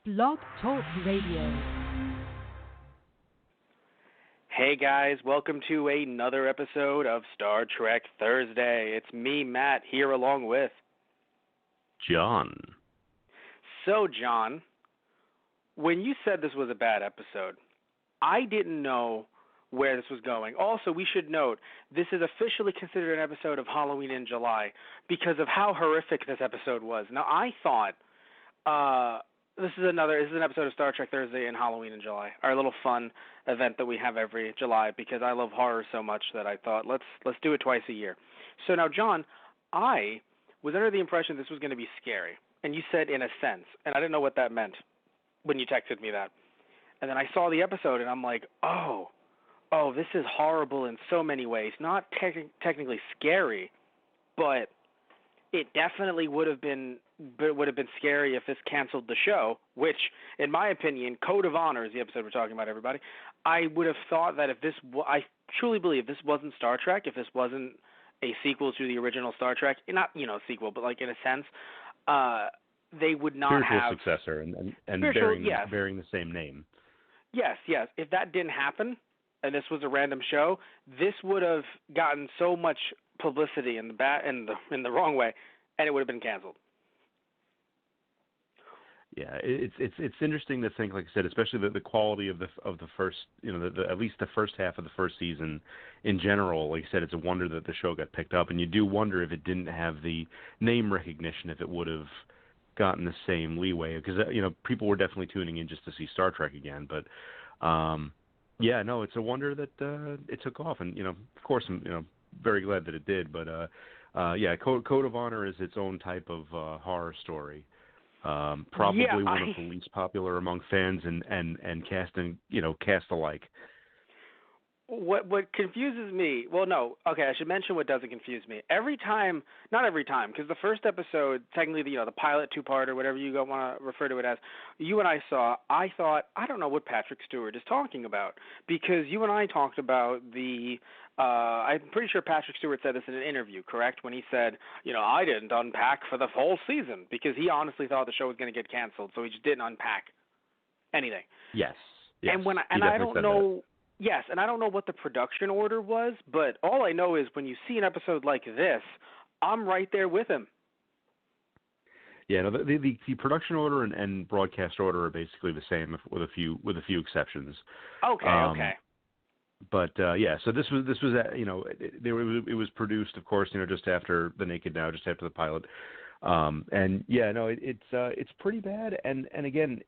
Blog Talk Radio. Hey guys, welcome to another episode of Star Trek Thursday. It's me, Matt, here along with John. So, John, when you said this was a bad episode, I didn't know where this was going. Also, we should note, this is officially considered an episode of Halloween in July because of how horrific this episode was. Now, I thought this is an episode of Star Trek Thursday and Halloween in July, our little fun event that we have every July because I love horror so much that I thought let's do it twice a year. So now, John, I was under the impression this was going to be scary, and you said in a sense, and I didn't know what that meant when you texted me that. And then I saw the episode, and I'm like, oh, this is horrible in so many ways. Not technically scary, but it definitely would have been scary if this canceled the show, which, in my opinion, Code of Honor is the episode we're talking about, everybody. I would have thought that if this I truly believe this wasn't Star Trek, if this wasn't a sequel to the original Star Trek, not, sequel, but like in a sense, they would not have... Spiritual successor and bearing the same name. Yes. If that didn't happen, and this was a random show, this would have gotten so much publicity in the wrong way, and it would have been canceled. Yeah, it's interesting to think, like I said, especially the quality of the first, at least the first half of the first season in general. Like I said, it's a wonder that the show got picked up, and you do wonder if it didn't have the name recognition, if it would have gotten the same leeway, because people were definitely tuning in just to see Star Trek again. But it's a wonder that it took off, and of course, I'm very glad that it did. But Code of Honor is its own type of horror story. Probably one of the least popular among fans and cast alike. What confuses me, I should mention what doesn't confuse me. Not every time, because the first episode, technically the pilot two-part or whatever you want to refer to it as, you and I saw, I thought, I don't know what Patrick Stewart is talking about, because you and I talked about I'm pretty sure Patrick Stewart said this in an interview, correct? When he said, I didn't unpack for the whole season, because he honestly thought the show was going to get canceled, so he just didn't unpack anything. Yes. And I don't know. Yes, and I don't know what the production order was, but all I know is when you see an episode like this, I'm right there with him. Yeah, no, the production order and broadcast order are basically the same, with a few exceptions. Okay. But so this was it was produced, of course, just after The Naked Now, just after the pilot, it's pretty bad, and again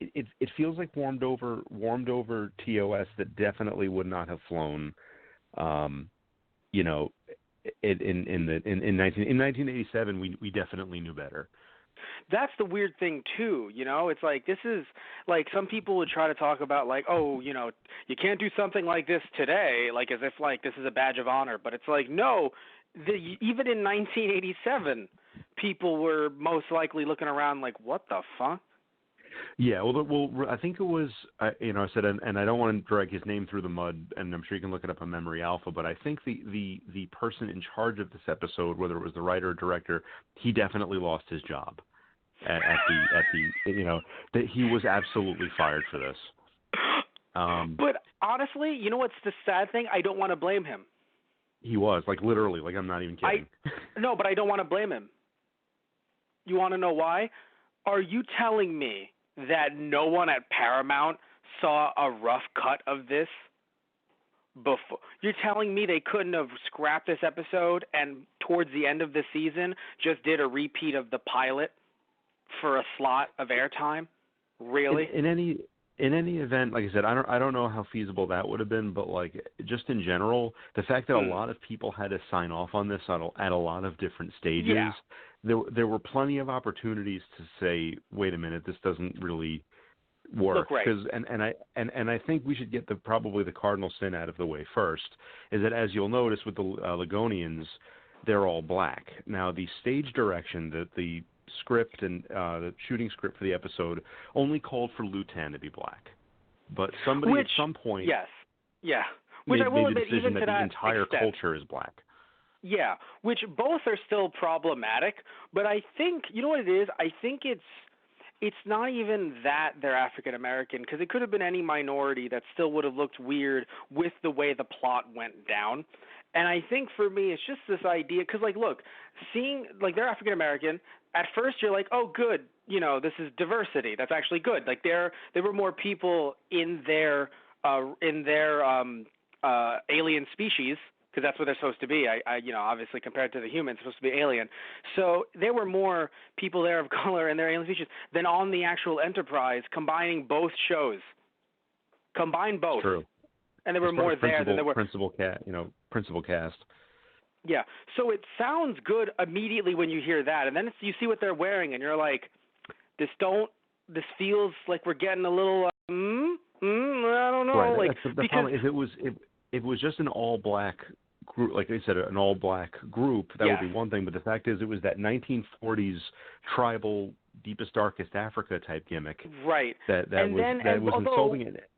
it feels like warmed over TOS that definitely would not have flown, in 1987 we definitely knew better. That's the weird thing too, it's like, this is like, some people would try to talk about like, you can't do something like this today, like as if like this is a badge of honor, but it's like, no, even in 1987 people were most likely looking around like, what the fuck? Yeah, well, I think it was, I said, and I don't want to drag his name through the mud, and I'm sure you can look it up on Memory Alpha, but I think the person in charge of this episode, whether it was the writer or director, he definitely lost his job at that he was absolutely fired for this. But honestly, you know what's the sad thing? I don't want to blame him. He was, like, literally, like, I'm not even kidding. No, but I don't want to blame him. You want to know why? Are you telling me that no one at Paramount saw a rough cut of this before? You're telling me they couldn't have scrapped this episode and towards the end of the season just did a repeat of the pilot for a slot of airtime? Really? In any event, like I said, I don't know how feasible that would have been, but like just in general, the fact that a lot of people had to sign off on this at a lot of different stages. Yeah. There were plenty of opportunities to say, wait a minute, this doesn't really work. Look, right. And I think we should get probably the cardinal sin out of the way first, is that, as you'll notice with the Ligonians, they're all black. Now, the stage direction, the script and the shooting script for the episode only called for Lutan to be black. But somebody at some point made the decision that the entire culture is black. Yeah, which both are still problematic, but I think, you know what it is? I think it's not even that they're African American, because it could have been any minority that still would have looked weird with the way the plot went down. And I think for me, it's just this idea, because, like, look, seeing, like, they're African American, at first you're like, oh, good, you know, this is diversity. That's actually good. Like, there were more people in their alien species, because that's what they're supposed to be. I you know, obviously compared to the humans, supposed to be alien. So there were more people there of color in their alien species than on the actual Enterprise, combining both shows. Combine both. True. And there were more there than there were. Principal cast. Yeah. So it sounds good immediately when you hear that, and then you see what they're wearing, and you're like, this feels like we're getting a little. I don't know. Right. Like, the problem, if it was just an all black group, like I said, an all black group, that would be one thing. But the fact is, it was that 1940s tribal, deepest, darkest Africa type gimmick. Right. That was insulting it.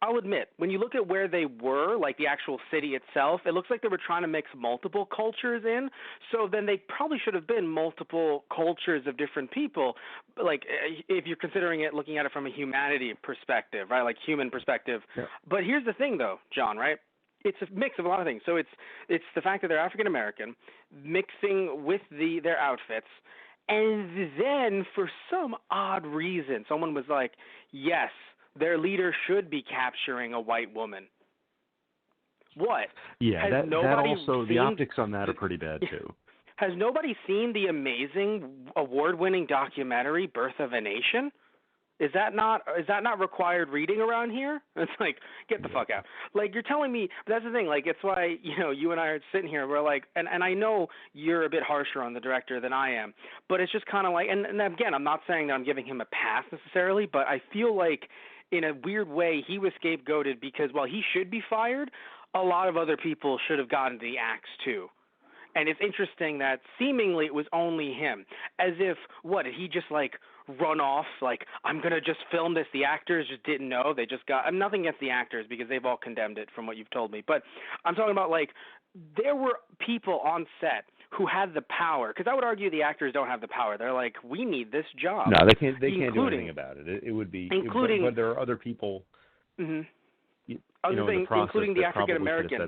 I'll admit, when you look at where they were, like the actual city itself, it looks like they were trying to mix multiple cultures in. So then they probably should have been multiple cultures of different people. Like, if you're considering it, looking at it from a humanity perspective, right? Like human perspective. Yeah. But here's the thing, though, John, right? It's a mix of a lot of things. So it's the fact that they're African American mixing with their outfits. And then for some odd reason, someone was like, yes, their leader should be capturing a white woman. What? Yeah, that also, the optics on that are pretty bad, too. Has nobody seen the amazing award-winning documentary, Birth of a Nation? Is that not required reading around here? It's like, get the fuck out. Like, you're telling me, but that's the thing, like, it's why, you know, you and I are sitting here, we're like, and I know you're a bit harsher on the director than I am, but it's just kind of like, and again, I'm not saying that I'm giving him a pass necessarily, but I feel like, in a weird way, he was scapegoated because while he should be fired, a lot of other people should have gotten the axe too. And it's interesting that seemingly it was only him. As if, what, did he just like run off, like, I'm going to just film this, the actors just didn't know, they just got, I'm nothing against the actors because they've all condemned it from what you've told me, but I'm talking about, like, there were people on set who had the power, because I would argue the actors don't have the power. They're like, we need this job. No, they can't do anything about it. It would be, but there are other people. Mm-hmm. Including the African American.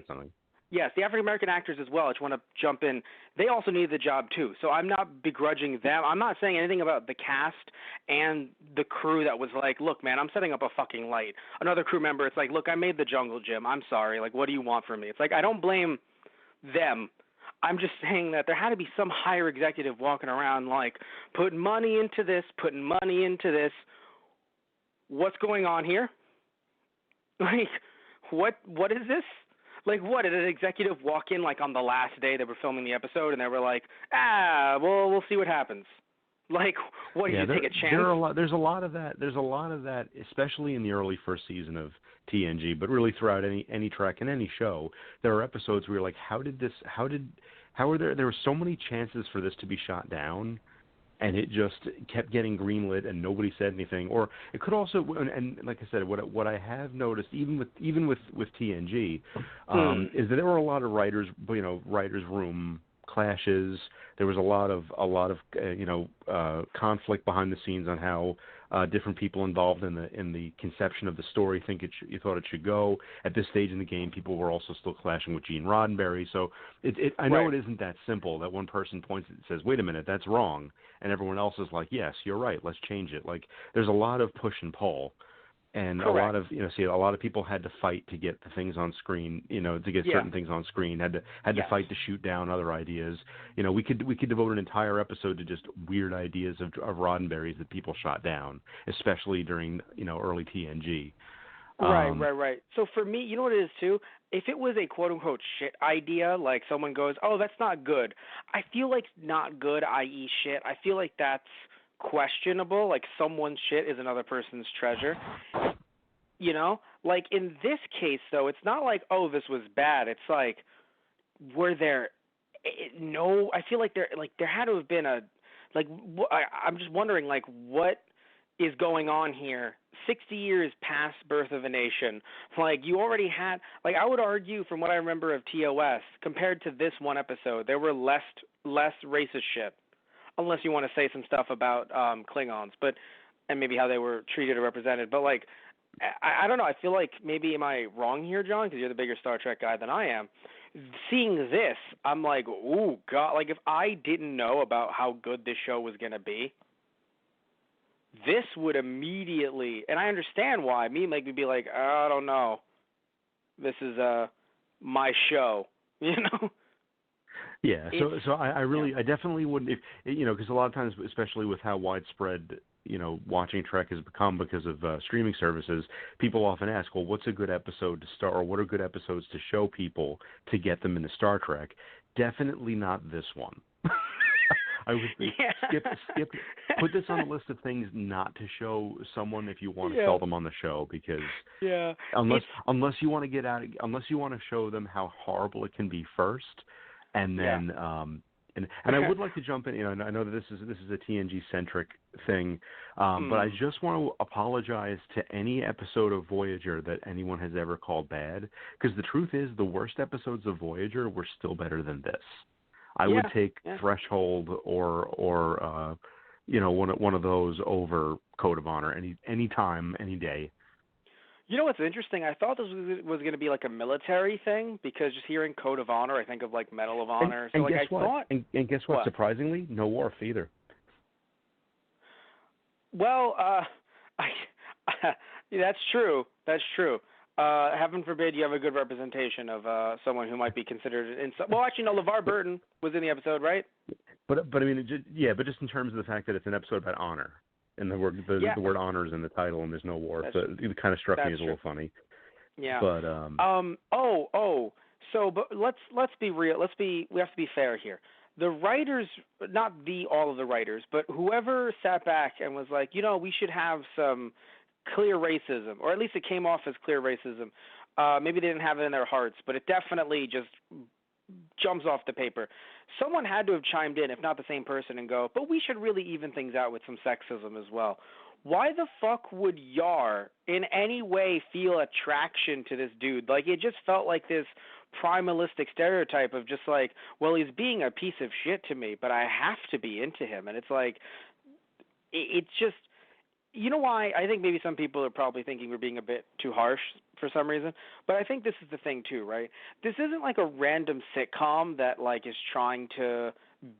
Yes, the African American actors as well. I just want to jump in. They also needed the job too. So I'm not begrudging them. I'm not saying anything about the cast and the crew that was like, look, man, I'm setting up a fucking light. Another crew member, it's like, look, I made the jungle gym. I'm sorry. Like, what do you want from me? It's like, I don't blame them. I'm just saying that there had to be some higher executive walking around like, putting money into this. What's going on here? Like, what is this? Like, what, did an executive walk in, like, on the last day they were filming the episode, and they were like, well, we'll see what happens. Like, what, did you take a chance? There's a lot of that, especially in the early first season of TNG, but really throughout any track and any show, there are episodes where you're like, how were there were so many chances for this to be shot down, and it just kept getting greenlit and nobody said anything. Or it could also, and like I said, what I have noticed, even with TNG, is that there were a lot of writers room clashes. There was a lot of conflict behind the scenes on how different people involved in the conception of the story you thought it should go. At this stage in the game, people were also still clashing with Gene Roddenberry. So I know it isn't that simple that one person points and says, wait a minute, that's wrong. And everyone else is like, yes, you're right, let's change it. Like, there's a lot of push and pull. And correct. a lot of people had to fight to get the things on screen, to get certain things on screen, had to fight to shoot down other ideas. We could devote an entire episode to just weird ideas of Roddenberry's that people shot down, especially during, early TNG. Right. So for me, you know what it is too? If it was a quote-unquote shit idea, like someone goes, oh, that's not good, I feel like not good, i.e. shit, I feel like that's questionable. Like, someone's shit is another person's treasure. Like in this case, though, it's not like, oh, this was bad. It's like, were there no? I feel like there had to have been I'm just wondering, like, what is going on here? 60 years past Birth of a Nation, like, you already had, like, I would argue from what I remember of TOS compared to this one episode, there were less racist shit. unless you want to say some stuff about Klingons, but and maybe how they were treated or represented. But like, I don't know. I feel like maybe am I wrong here, John? Because you're the bigger Star Trek guy than I am. Seeing this, I'm like, ooh, God! Like if I didn't know about how good this show was gonna be, this would immediately, and I understand why. Me make me be like, I don't know. This is my show, you know. Yeah, so I definitely wouldn't, if because a lot of times, especially with how widespread watching Trek has become because of streaming services, people often ask, well, what's a good episode to start, or what are good episodes to show people to get them into Star Trek? Definitely not this one. I would skip. Put this on the list of things not to show someone if you want to sell them on the show, because unless you want to show them how horrible it can be first. And then, and I would like to jump in. I know that this is a TNG centric thing, but I just want to apologize to any episode of Voyager that anyone has ever called bad, because the truth is, the worst episodes of Voyager were still better than this. I would take Threshold or one of those over Code of Honor any time, any day. You know what's interesting? I thought this was going to be like a military thing, because just hearing Code of Honor, I think of like Medal of Honor. And guess what? And guess what? Surprisingly, no Worf either. Well, that's true. That's true. Heaven forbid you have a good representation of someone who might be considered well, actually, no. LeVar Burton was in the episode, right? But I mean, but just in terms of the fact that it's an episode about honor. And the word honor is in the title, and there's no war. So it kind of struck me as a little funny. Yeah. But So, but let's be real. We have to be fair here. The writers, not all of the writers, but whoever sat back and was like, we should have some clear racism, or at least it came off as clear racism. Maybe they didn't have it in their hearts, but it definitely just jumps off the paper. Someone had to have chimed in, if not the same person, and go, but we should really even things out with some sexism as well. Why the fuck would Yar in any way feel attraction to this dude? Like, it just felt like this primalistic stereotype of just like, well, he's being a piece of shit to me, but I have to be into him. And it's like, it's just, you know why? I think maybe some people are probably thinking we're being a bit too harsh for some reason, but I think this is the thing too, right? This isn't like a random sitcom that like is trying to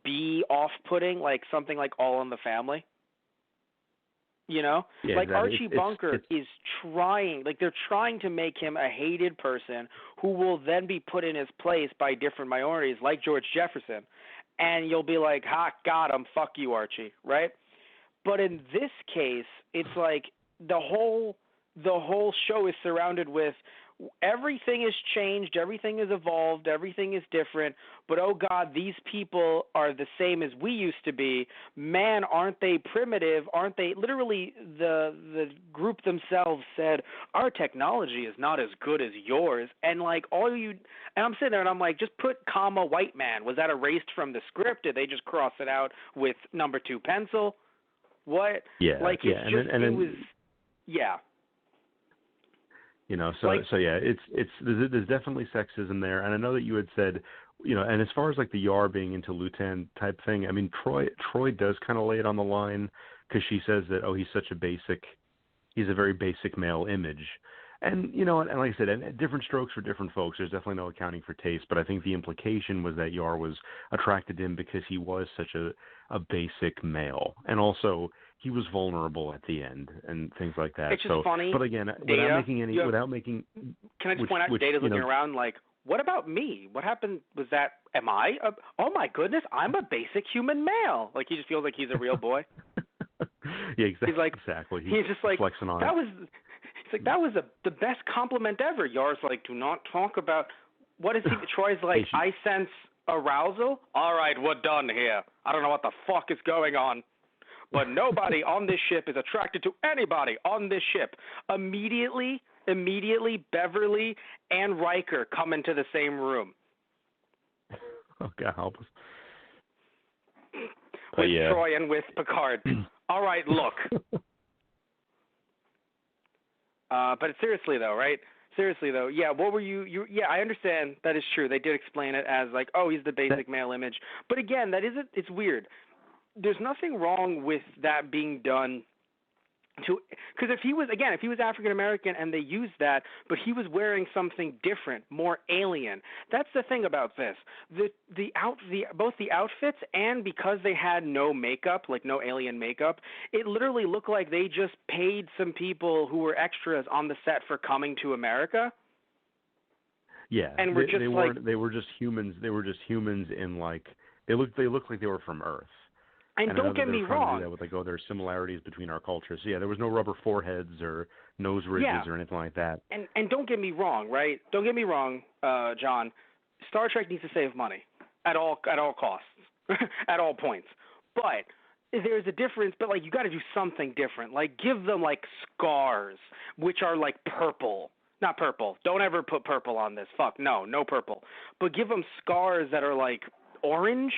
be off-putting, like something like All in the Family. Like exactly. Archie Bunker is trying, like they're trying to make him a hated person who will then be put in his place by different minorities, like George Jefferson, and you'll be like, ha, got him, fuck you, Archie, right? But in this case, it's like the whole show is surrounded with everything is changed, everything is evolved, everything is different, but oh God, these people are the same as we used to be. Man, aren't they primitive? Aren't they? Literally, the group themselves said, our technology is not as good as yours. And like and I'm sitting there and I'm like, just put comma white man. Was that erased from the script? Did they just cross it out with number 2 pencil? What? Yeah. Like it's yeah. just, and then, it was, yeah. There's definitely sexism there, and I know that you had said, and as far as like the Yar being into Lutan type thing, I mean, Troy does kind of lay it on the line, because she says that, he's a very basic male image, and and like I said, and different strokes for different folks. There's definitely no accounting for taste, but I think the implication was that Yar was attracted to him because he was such a basic male, and also he was vulnerable at the end and things like that. It's just funny. But again, Data, without making. Can I just point out, Data's looking around like, what about me? What happened? Was that? Am I? Oh my goodness, I'm a basic human male. Like he just feels like he's a real boy. Yeah, exactly. He's like, exactly. He's just like, flexing on that it. was. He's like, that was the best compliment ever. Yar's like, do not talk about. What is he? Troy's like, I sense arousal. All right, we're done here. I don't know what the fuck is going on. But nobody on this ship is attracted to anybody on this ship. Immediately, Beverly and Riker come into the same room. Oh, God help us. With Troy and with Picard. All right, look. But seriously, though, right? Seriously, though, yeah, what were you yeah, I understand that is true. They did explain it as like, oh, he's the basic male image. But again, that isn't, it's weird. there's nothing wrong with that being done. Because if he was African American and they used that, but he was wearing something different, more alien. That's the thing about this. Both the outfits and because they had no makeup, like no alien makeup, it literally looked like they just paid some people who were extras on the set for coming to America. Yeah, and they were just humans. They were just humans in like they looked like they were from Earth. And don't get me wrong. To do that with like, there are similarities between our cultures. So, yeah, there was no rubber foreheads or nose ridges or anything like that. And don't get me wrong, right? Don't get me wrong, John. Star Trek needs to save money at all costs, at all points. But there's a difference. But like, you got to do something different. Like, give them like scars, which are like purple. Not purple. Don't ever put purple on this. Fuck no purple. But give them scars that are like orange.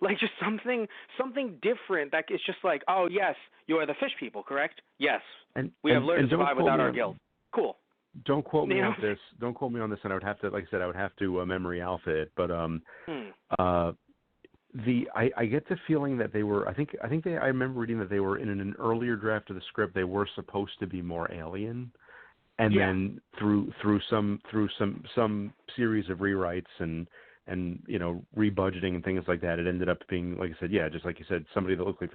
Like just something different that is just like, oh yes, you are the fish people, correct? Yes. We have learned to survive without our guilt. Cool. Don't quote me on this. Don't quote me on this. And I would have to, like I said, I would have to memory alpha it. But I get the feeling that they were. I remember reading that they were in an earlier draft of the script. They were supposed to be more alien, and then through some series of rewrites and rebudgeting and things like that, it ended up being, like I said, just like you said, somebody that looked like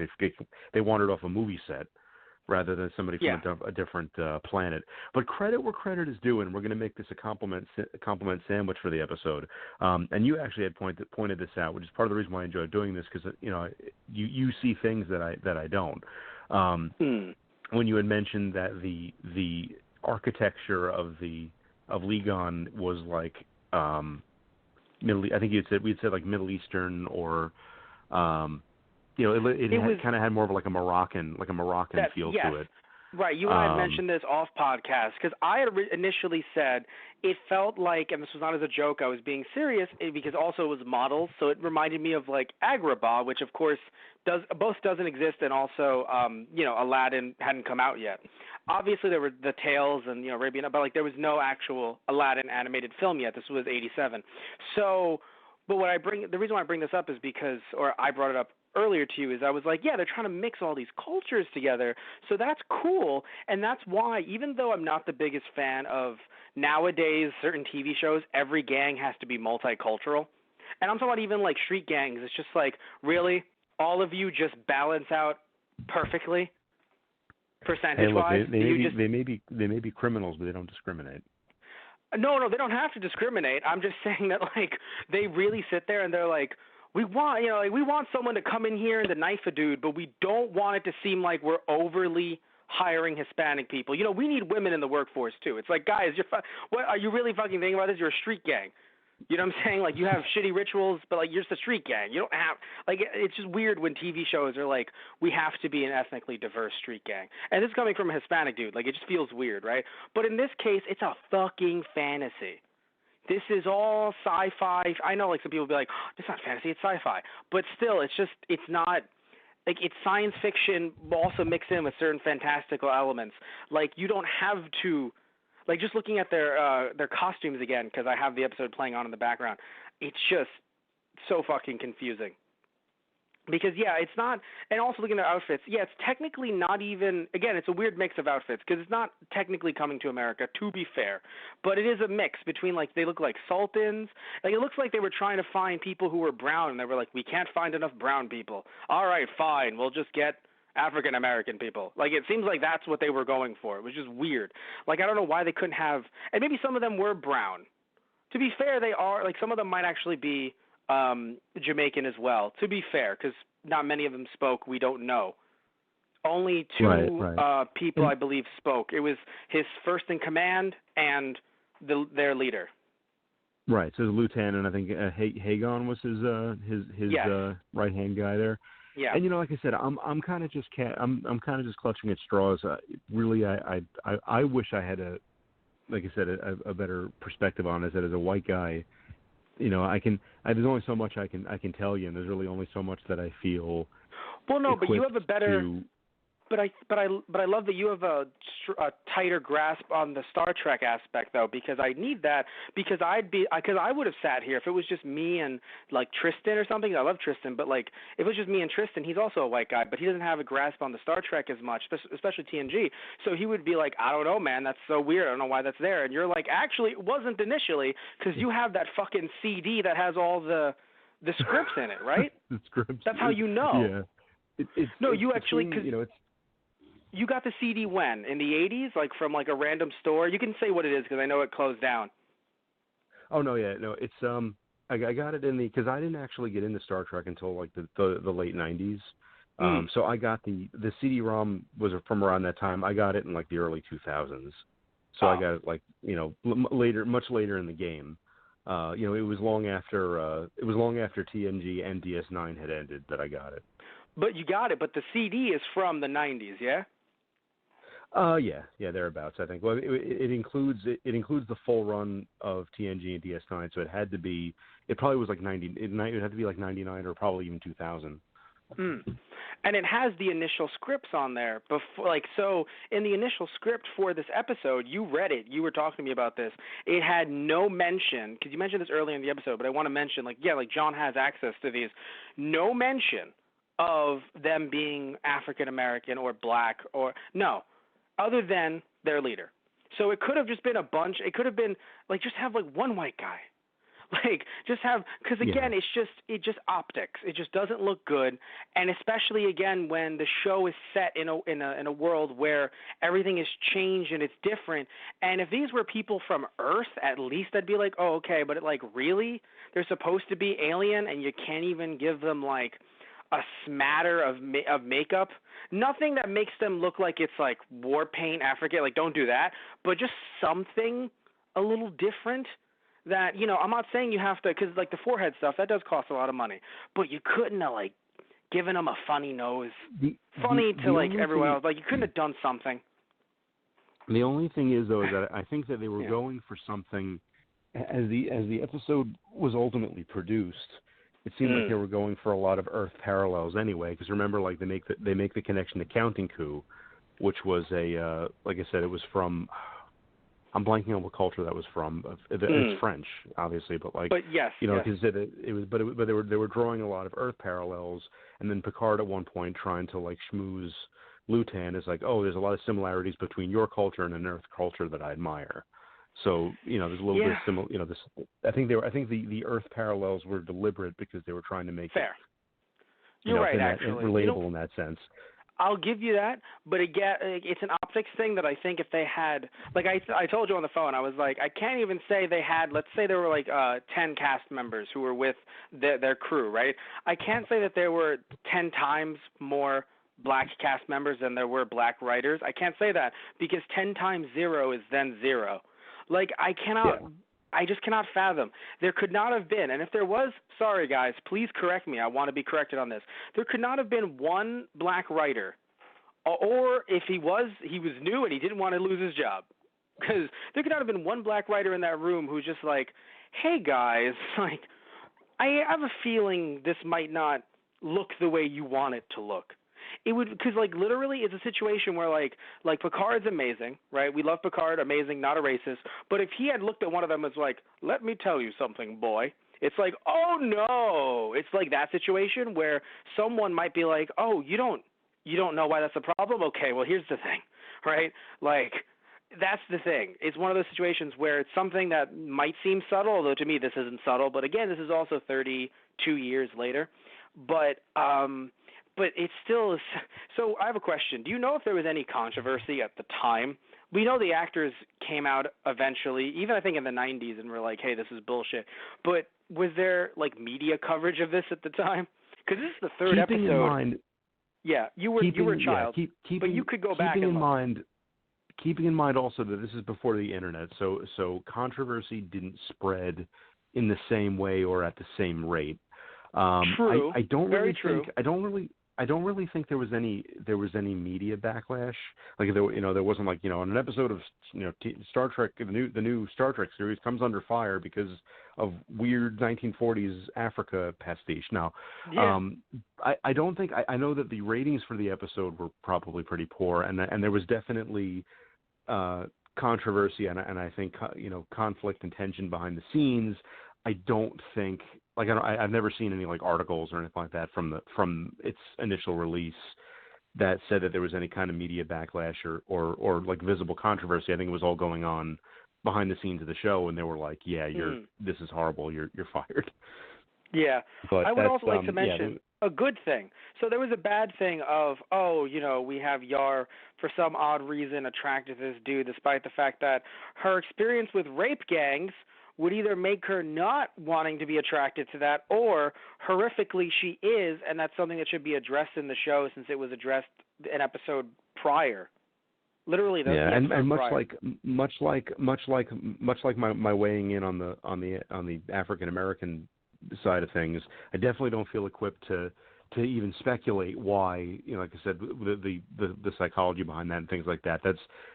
they wandered off a movie set rather than somebody from a different planet. But credit where credit is due, and we're going to make this a compliment sandwich for the episode. And you actually had pointed this out, which is part of the reason why I enjoy doing this, because you see things that I don't. When you had mentioned that the architecture of Legon was like. I think we'd said like Middle Eastern or, it kind of had more of like a Moroccan feel to it. Right. You and I had mentioned this off podcast because I had initially said it felt like, and this was not as a joke, I was being serious because also it was models, so it reminded me of like Agrabah, which of course doesn't exist, and also Aladdin hadn't come out yet. Obviously there were the Tales and Arabian, but like there was no actual Aladdin animated film yet. This was '87. So, but the reason why I bring this up is because, or I brought it up earlier to you, is I was like, they're trying to mix all these cultures together, so that's cool, and that's why, even though I'm not the biggest fan of nowadays certain TV shows, every gang has to be multicultural, and I'm talking about even like street gangs. It's just like, really, all of you just balance out perfectly, percentage-wise? They may be criminals, but they don't discriminate. No, they don't have to discriminate. I'm just saying that like they really sit there and they're like, we want someone to come in here and to knife a dude, but we don't want it to seem like we're overly hiring Hispanic people. We need women in the workforce too. It's like, guys, what are you really fucking thinking about this? You're a street gang. You know what I'm saying? Like, you have shitty rituals, but like you're just a street gang. You don't have it's just weird when TV shows are like, we have to be an ethnically diverse street gang. And this is coming from a Hispanic dude. Like, it just feels weird, right? But in this case, it's a fucking fantasy. This is all sci-fi. I know, like, some people will be like, oh, it's not fantasy, it's sci-fi. But still, it's not, like, it's science fiction also mixed in with certain fantastical elements. Like, you don't have to, like, just looking at their costumes again, because I have the episode playing on in the background, it's just so fucking confusing. Because, it's not, and also looking at their outfits, it's technically not even, again, it's a weird mix of outfits, because it's not technically coming to America, to be fair, but it is a mix between, like, they look like sultans, like, it looks like they were trying to find people who were brown, and they were like, we can't find enough brown people. All right, fine, we'll just get African American people. Like, it seems like that's what they were going for. It was just weird. Like, I don't know why they couldn't have, and maybe some of them were brown. To be fair, they are, like, some of them might actually be Jamaican as well, to be fair, because not many of them spoke. We don't know. Only two people, I believe, spoke. It was his first in command and their leader. Right. So the lieutenant, I think Hagon was his right hand guy there. Yeah. And like I said, I'm kind of just clutching at straws. Really, I wish I had a better perspective on it. That as a white guy, there's only so much I can tell you, and there's really only so much that I feel. Well, no, but you have a better. But I love that you have a tighter grasp on the Star Trek aspect, though, because I need that, because I would have sat here if it was just me and like Tristan or something. I love Tristan, but like if it was just me and Tristan, he's also a white guy, but he doesn't have a grasp on the Star Trek as much, especially TNG. So he would be like, I don't know, man, that's so weird. I don't know why that's there. And you're like, actually, it wasn't initially, because you have that fucking CD that has all the scripts in it, right? The scripts. That's how you know. Yeah. You actually, because you know, it's. You got the CD when? In the 80s? Like from like a random store? You can say what it is because I know it closed down. Oh, no, yeah. No, it's, I got it because I didn't actually get into Star Trek until like the late 90s. So I got the CD-ROM was from around that time. I got it in like the early 2000s. So I got it like, you know, much later in the game. You know, it was long after TNG and DS9 had ended that I got it. But you got it, but the CD is from the 90s, yeah? Yeah, thereabouts. I think. Well, it includes the full run of TNG and DS9, so it had to be. It probably was like 90. It had to be like 99 or probably even 2000. And it has the initial scripts on there before. Like, so in the initial script for this episode, you read it. You were talking to me about this. It had no mention, because you mentioned this earlier in the episode, but I want to mention, like John has access to these. No mention of them being African American or black or no. Other than their leader. So it could have just been a bunch. It could have been, like, just have, like, one white guy. Like, just have, because, again, it's just optics. It just doesn't look good. And especially, again, when the show is set in a world where everything is changed and it's different. And if these were people from Earth, at least I'd be like, oh, okay. But, like, really? They're supposed to be alien and you can't even give them, like, a smatter of makeup, nothing that makes them look like it's like war paint Africa. Like, don't do that, but just something a little different. That, you know, I'm not saying you have to, because like the forehead stuff that does cost a lot of money, but you couldn't have like given them a funny nose, funny to like everyone else. Like, you couldn't have done something. The only thing is, though, is that I think that they were going for something as the episode was ultimately produced. It seemed like they were going for a lot of Earth parallels anyway, because remember, like they make the connection to Counting Coup, which was a like I said, it was from. I'm blanking on what culture that was from. It's French, obviously, but like, yes, you know, because it was, but they were drawing a lot of Earth parallels, and then Picard at one point trying to like schmooze Lutan is like, oh, there's a lot of similarities between your culture and an Earth culture that I admire. So, you know, there's a little bit of similar, you know, this. I think the Earth parallels were deliberate because they were trying to make fair. You're right, actually relatable in that sense. I'll give you that, but again, it's an optics thing that I think if they had, like I told you on the phone, I was like, I can't even say they had. Let's say there were like 10 cast members who were with their crew, right? I can't say that there were 10 times more black cast members than there were black writers. I can't say that because 10 times 0 is then 0. Like, I just cannot fathom. There could not have been, and if there was, sorry guys, please correct me. I want to be corrected on this. There could not have been one black writer, or if he was new and he didn't want to lose his job. Because there could not have been one black writer in that room who's just like, hey guys, like, I have a feeling this might not look the way you want it to look. It would, because like literally it's a situation where like Picard's amazing, right? We love Picard, amazing, not a racist. But if he had looked at one of them as like, let me tell you something, boy, it's like, oh no, it's like that situation where someone might be like, oh, you don't know why that's a problem? Okay, well here's the thing, right? Like, that's the thing. It's one of those situations where it's something that might seem subtle, although to me this isn't subtle. But again, this is also 32 years later. But it's still – so I have a question. Do you know if there was any controversy at the time? We know the actors came out eventually, even I think in the 90s, and were like, hey, this is bullshit. But was there, like, media coverage of this at the time? Because this is the third episode. Keeping in mind – yeah, you were a child, but you could go back and look. Keeping in mind also that this is before the internet, so controversy didn't spread in the same way or at the same rate. True. I don't Very really true. think I don't really think there was any media backlash. Like there wasn't like on an episode of Star Trek, the new Star Trek series comes under fire because of weird 1940s Africa pastiche. Now, Yeah. I don't think I know that the ratings for the episode were probably pretty poor, and there was definitely controversy and I think conflict and tension behind the scenes. I don't think I've never seen any like articles or anything like that from its initial release that said that there was any kind of media backlash or like visible controversy. I think it was all going on behind the scenes of the show, and they were like, "Yeah, this is horrible. You're fired." Yeah. But I would also like to yeah, mention a good thing. So there was a bad thing of, we have Yar for some odd reason attracted to this dude, despite the fact that her experience with rape gangs would either make her not wanting to be attracted to that, or horrifically she is, and that's something that should be addressed in the show since it was addressed an episode prior. Literally, the and much prior. like my weighing in on the African American side of things, I definitely don't feel equipped to even speculate why, like I said, the psychology behind that and things like that.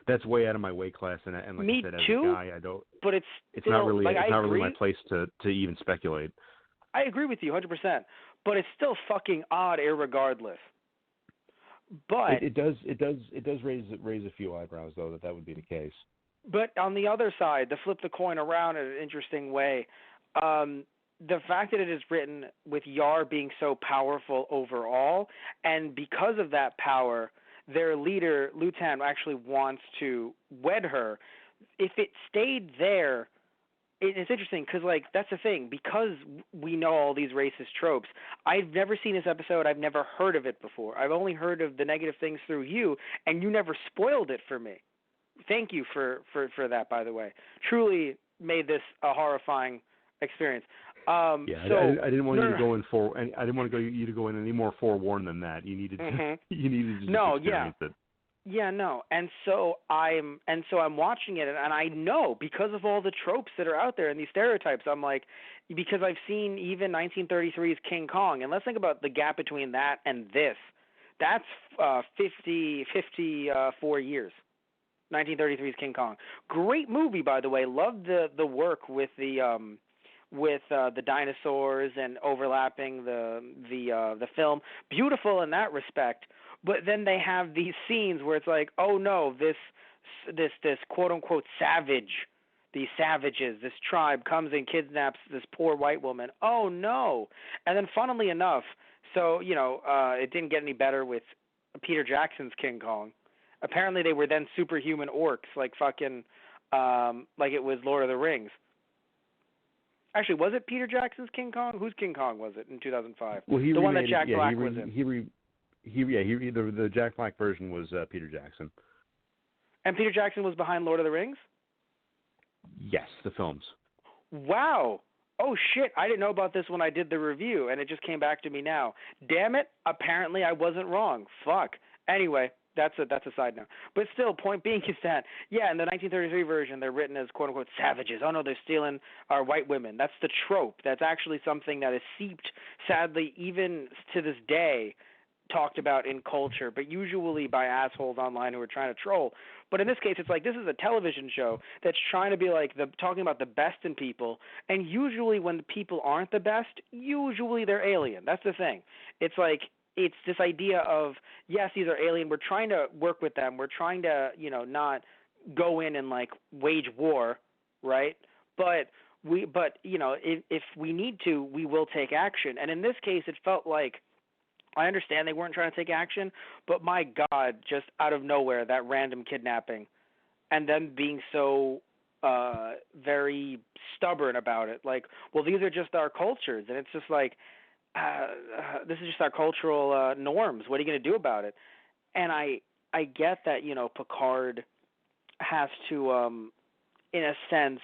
That's way out of my weight class, and like Me I said, as too, a guy, I don't. But it's still, not really like, it's not really agree. my place to even speculate. I agree with you 100%, but it's still fucking odd, irregardless. But it does raise a few eyebrows though that would be the case. But on the other side, to flip the coin around in an interesting way, the fact that it is written with Yar being so powerful overall, and because of that power, their leader, Lutan, actually wants to wed her. If it stayed there, it's interesting because, like, that's the thing. Because we know all these racist tropes, I've never seen this episode. I've never heard of it before. I've only heard of the negative things through you, and you never spoiled it for me. Thank you for that, by the way. Truly made this a horrifying experience. I didn't want you to go in I didn't want you to go in any more forewarned than that. You needed you needed to just experience it. Yeah, no. And so I'm watching it, and I know because of all the tropes that are out there and these stereotypes, I'm like, because I've seen even 1933's King Kong, and let's think about the gap between that and this. That's 54 years. 1933's King Kong. Great movie, by the way. Loved the work with the dinosaurs and overlapping the film. Beautiful in that respect. But then they have these scenes where it's like, oh no, this quote unquote savage, these savages, this tribe comes and kidnaps this poor white woman. Oh no. And then funnily enough, so it didn't get any better with Peter Jackson's King Kong. Apparently they were then superhuman orcs, like fucking like it was Lord of the Rings. Actually, was it Peter Jackson's King Kong? Whose King Kong was it in 2005? Well, the one that Jack Black was in. The Jack Black version was Peter Jackson. And Peter Jackson was behind Lord of the Rings? Yes, the films. Wow. Oh shit, I didn't know about this when I did the review, and it just came back to me now. Damn it, apparently I wasn't wrong. Fuck. Anyway, that's a side note. But still, point being is that, yeah, in the 1933 version, they're written as quote-unquote savages. Oh, no, they're stealing our white women. That's the trope. That's actually something that is seeped, sadly, even to this day, talked about in culture, but usually by assholes online who are trying to troll. But in this case, it's like this is a television show that's trying to be like talking about the best in people, and usually when the people aren't the best, usually they're alien. That's the thing. It's like it's this idea of, yes, these are alien. We're trying to work with them. We're trying to, not go in and like wage war, right? But if we need to, we will take action. And in this case, it felt like, I understand they weren't trying to take action, but my God, just out of nowhere, that random kidnapping and them being so very stubborn about it. Like, well, these are just our cultures. And it's just like, this is just our cultural norms. What are you going to do about it? And I get that, Picard has to, in a sense,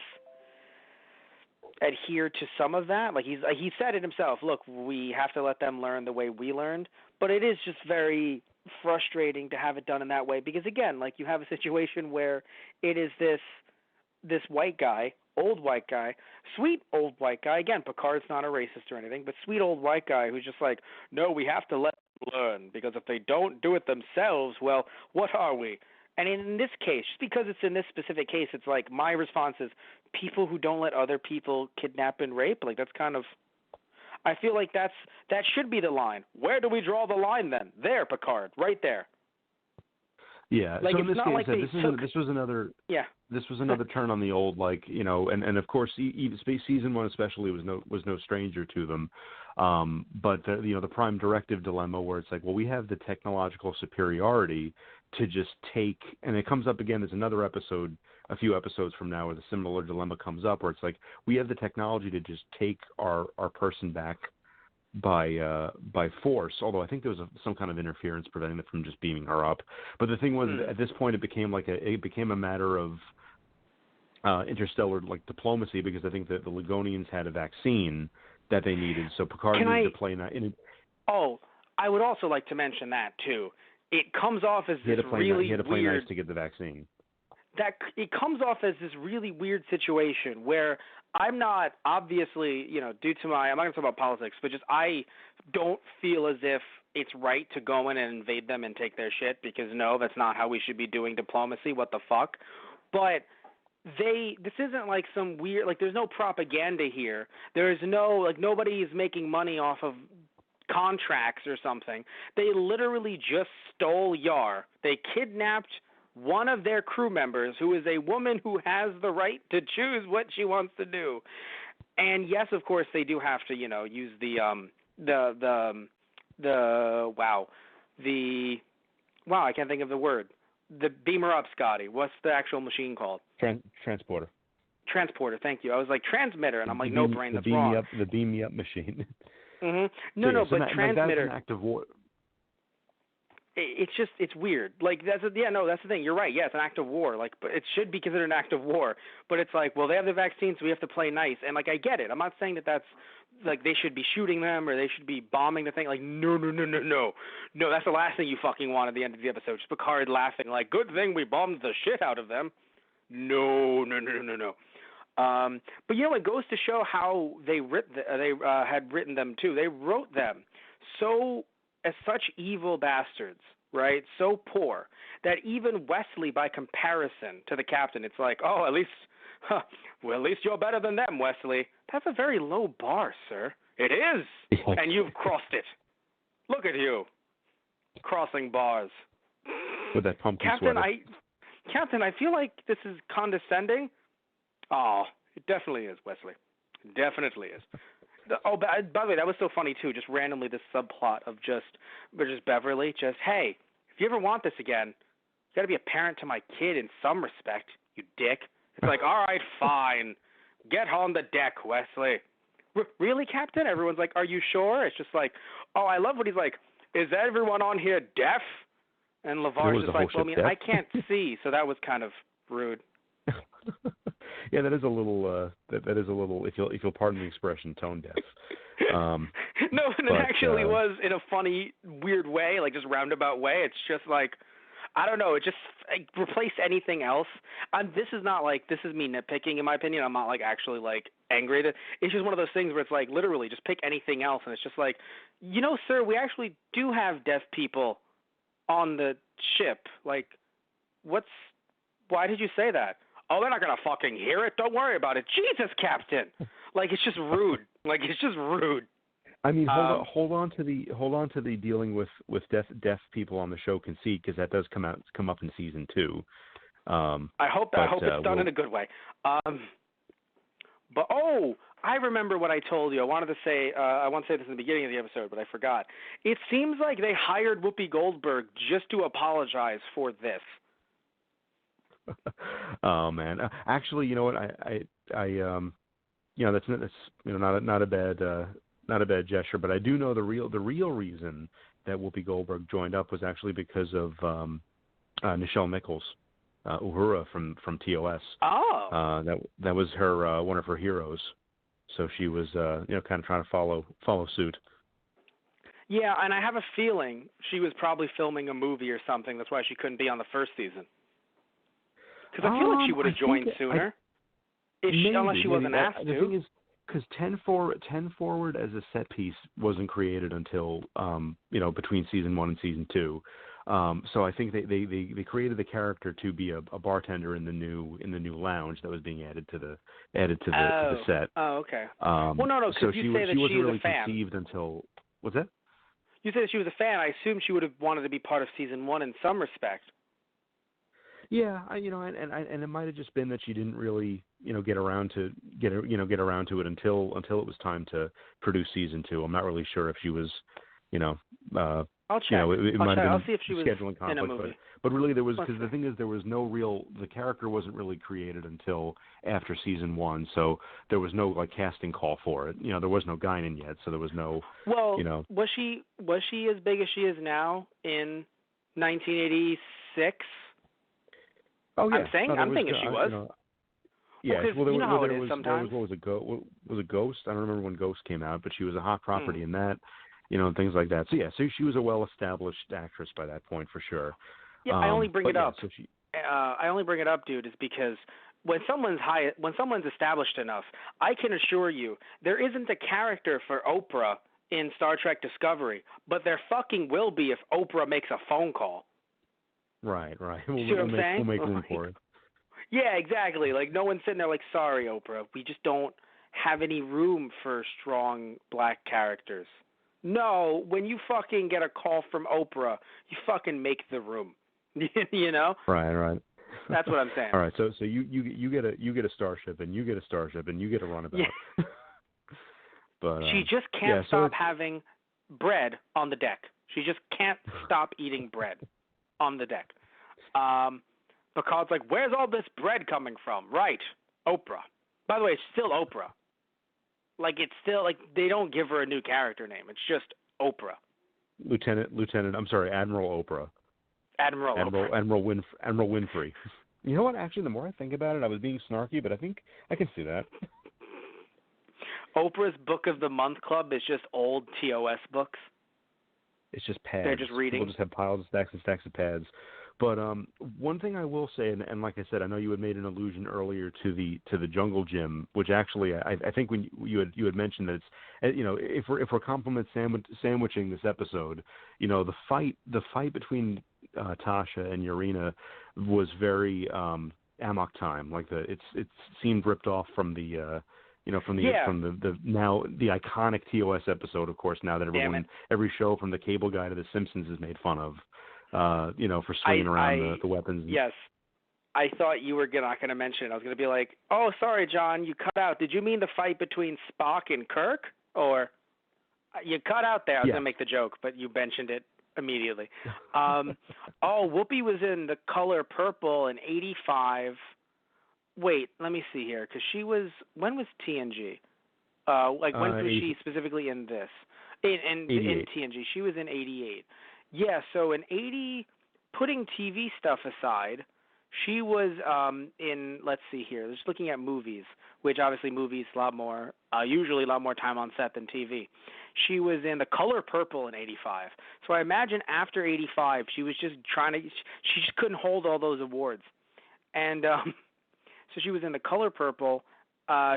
adhere to some of that. Like he said it himself, look, we have to let them learn the way we learned, but it is just very frustrating to have it done in that way because, again, like you have a situation where it is this white guy, old white guy, sweet old white guy. Again, Picard's not a racist or anything, but sweet old white guy who's just like, no, we have to let learn, because if they don't do it themselves, well, what are we? And in this case, just because it's in this specific case, it's like my response is people who don't let other people kidnap and rape. Like that's kind of, I feel like that should be the line. Where do we draw the line then? There, Picard, right there. Yeah. Like, so in it's this not case, like this was another. Yeah. This was another turn on the old, like, you know, and of course, even Space Season 1 especially was no stranger to them. But the Prime Directive dilemma, where it's like, well, we have the technological superiority to just take, and it comes up again. There's another episode, a few episodes from now, where the similar dilemma comes up, where it's like we have the technology to just take our person back by force. Although I think there was some kind of interference preventing them from just beaming her up. But the thing was, at this point, it became a matter of interstellar like diplomacy, because I think that the Ligonians had a vaccine that they needed, so Picard needed to play. Oh, I would also like to mention that too. It comes off as this really weird. He had to play nice to get the vaccine. That it comes off as this really weird situation where I'm not, obviously, due to I'm not going to talk about politics, but just I don't feel as if it's right to go in and invade them and take their shit, because no, that's not how we should be doing diplomacy. What the fuck? But this isn't like some weird, like there's no propaganda here. There is no, like nobody is making money off of contracts or something. They literally just stole Yar. They kidnapped one of their crew members, who is a woman who has the right to choose what she wants to do. And yes, of course, they do have to, use the I can't think of the word. The beamer up, Scotty. What's the actual machine called? Transporter. Transporter. Thank you. I was like transmitter, and I'm like, no brain. That's wrong. The beam me up machine. No, but transmitter. That's an act of war. It's weird. Like that's the thing. You're right. Yeah, it's an act of war. Like, but it should be considered an act of war. But it's like, well, they have the vaccine, so we have to play nice. And like, I get it. I'm not saying that that's like they should be shooting them or they should be bombing the thing. Like, no. That's the last thing you fucking want at the end of the episode. Just Picard laughing like, good thing we bombed the shit out of them. No. But it goes to show how they had written them too. They wrote them so as such evil bastards, right? So poor that even Wesley, by comparison to the captain, it's like, oh, at least you're better than them, Wesley. That's a very low bar, sir. It is, and you've crossed it. Look at you, crossing bars. With that pumpkin sweater. Captain, I feel like this is condescending. Oh, it definitely is, Wesley. It definitely is. Oh, by the way, that was so funny too. Just randomly, this subplot of just Beverly. Just, hey, if you ever want this again, you got to be a parent to my kid in some respect, you dick. It's like, all right, fine, get on the deck, Wesley. Really, Captain? Everyone's like, are you sure? It's just like, oh, I love what he's like. Is everyone on here deaf? And LeVar's just like, well, I can't see, so that was kind of rude. Yeah, that is a little. That is a little. If you'll pardon the expression, tone deaf. No, and it actually was in a funny, weird way, like just roundabout way. It's just like, I don't know. It just replace anything else. This is me nitpicking, in my opinion. I'm not like actually like angry at it. It's just one of those things where it's like literally just pick anything else, and it's just like, sir, we actually do have deaf people on the ship. Like, why did you say that? Oh, they're not going to fucking hear it. Don't worry about it. Jesus, Captain. Like, it's just rude. I mean, hold on to the dealing with deaf people on the show conceit, because that does come up in season 2. I hope it's done in a good way. But I remember what I told you. I wanted to say this in the beginning of the episode, but I forgot. It seems like they hired Whoopi Goldberg just to apologize for this. Oh man! Actually, you know what? That's not a bad gesture, but I do know the real reason that Whoopi Goldberg joined up was actually because of Nichelle Nichols, Uhura from TOS. Oh. That was her one of her heroes, so she was kind of trying to follow suit. Yeah, and I have a feeling she was probably filming a movie or something. That's why she couldn't be on the first season. Because I feel like she would have joined sooner, unless she wasn't asked to. The thing is, because 10 forward as a set piece wasn't created until between season 1 and season 2. So I think they created the character to be a bartender in the new lounge that was being added to the set. Oh, okay. Well, no, because so you say that she wasn't she's really a fan. conceived until what's that? You said she was a fan. I assume she would have wanted to be part of season 1 in some respect. Yeah, and it might have just been that she didn't really, get around to it until it was time to produce season 2. I'm not really sure if she was, I'll check. It might have been I'll see if she was scheduling conflict, in a movie. but really there was, because the thing is there was the character wasn't really created until after season 1, so there was no casting call for it. There was no Guinan yet, so there was no. Well, was she as big as she is now in 1986? Oh yeah, I'm thinking she was. Yeah, well, there was sometimes. Was it Ghost? I don't remember when Ghost came out, but she was a hot property in that, and things like that. So yeah, so she was a well-established actress by that point for sure. Yeah, I only bring it up. So I only bring it up, dude, is because when someone's established enough, I can assure you there isn't a character for Oprah in Star Trek Discovery, but there fucking will be if Oprah makes a phone call. Right. We'll make room for it. Yeah, exactly. No one's sitting there sorry, Oprah, we just don't have any room for strong black characters. No, when you fucking get a call from Oprah, you fucking make the room. Right. That's what I'm saying. All right, so you get a starship, and you get a starship, and you get a runabout. Yeah. But she just can't stop having bread on the deck. She just can't stop eating bread on the deck. Because where's all this bread coming from? Right, Oprah. By the way, it's still Oprah. It's still they don't give her a new character name. It's just Oprah. Admiral Oprah. Admiral Winfrey. You know what? Actually, the more I think about it, I was being snarky, but I think I can see that. Oprah's Book of the Month Club is just old TOS books. It's just pads. They're just reading. People just have piles of stacks and stacks of pads. But one thing I will say, and like I said, I know you had made an allusion earlier to the Jungle Gym, which actually I think when you had mentioned that it's if we're compliment sandwiching this episode, the fight between Tasha and Urena was very Amok Time, it seemed ripped off from the from the now the iconic TOS episode, of course, now that every show from the Cable Guy to The Simpsons is made fun of. For swinging around the weapons. Yes. I thought you were not going to mention it. I was going to be like, oh, sorry, John, you cut out. Did you mean the fight between Spock and Kirk? Or you cut out there. I was going to make the joke, but you mentioned it immediately. Whoopi was in The Color Purple in 85. Wait, let me see here. Because when was TNG? When was she specifically in this? In TNG. She was in 88. Yeah, so in 80, putting TV stuff aside, she was in, let's see here, just looking at movies, which obviously movies usually a lot more time on set than TV. She was in The Color Purple in 85. So I imagine after 85, she was just she just couldn't hold all those awards. And so she was in The Color Purple.